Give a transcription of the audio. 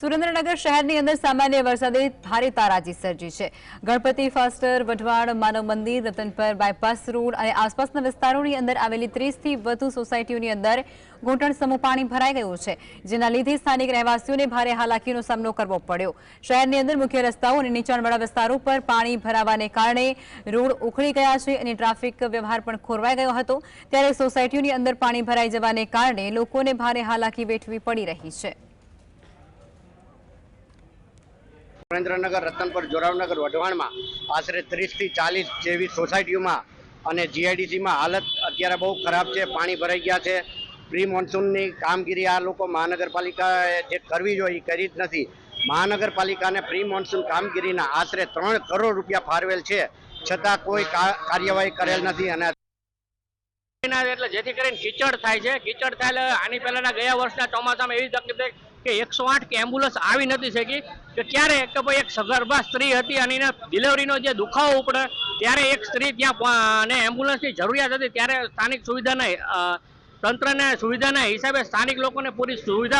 સુરેન્દ્રનગર શહેરની અંદર સામાન્ય વરસાદે ભારે તારાજી સર્જી છે। ગણપતિ ફાસ્ટર, વઢવાણ, માનવ મંદિર, રતનપર બાયપાસ રોડ અને આસપાસના વિસ્તારોની અંદર આવેલી 30 થી વધુ સોસાયટીઓની અંદર ઘૂંટણ સમૂહ પાણી ભરાઈ ગયું છે, જેના લીધે સ્થાનિક રહેવાસીઓને ભારે હાલાકીનો સામનો કરવો પડ્યો। શહેરની અંદર મુખ્ય રસ્તાઓ અને નીચાણવાળા વિસ્તારો પર પાણી ભરાવાને કારણે રોડ ઉખડી ગયા છે અને ટ્રાફિક વ્યવહાર પણ ખોરવાઈ ગયો હતો। ત્યારે સોસાયટીઓની અંદર પાણી ભરાઈ જવાને કારણે લોકોને ભારે હાલાકી વેઠવી પડી રહી છે। સુરેન્દ્રનગર, રતનપર, જોરાવનગર, વઢવાણમાં આશરે 30 થી 40 જેવી સોસાયટીઓમાં અને જીઆઈડીસીમાં હાલત અત્યારે બહુ ખરાબ છે। પાણી ભરાઈ ગયા છે। પ્રી મોન્સૂનની કામગીરી આ લોકો મહાનગરપાલિકાએ જે કરવી જોઈએ એ કરી જ નથી। મહાનગરપાલિકાને પ્રી મોન્સૂન કામગીરીના આશરે 3 કરોડ રૂપિયા ફાળવેલ છે, છતાં કોઈ કાર્યવાહી કરેલ નથી। અને એટલે જેથી કરીને કીચડ થાય છે। કીચડ થાય આની પહેલાના ગયા વર્ષના ચોમાસામાં એવી તકલીફ થઈ કે 108 કે એમ્બ્યુલન્સ આવી નથી શકી કે ક્યારે કે ભાઈ એક સગર્ભા સ્ત્રી હતી અને એને ડિલિવરીનો જે દુખાવો ઉપડે ત્યારે એક સ્ત્રી ત્યાં અને એમ્બ્યુલન્સની જરૂરિયાત હતી, ત્યારે સ્થાનિક સુવિધાના તંત્રને સુવિધાના હિસાબે સ્થાનિક લોકોને પૂરી સુવિધા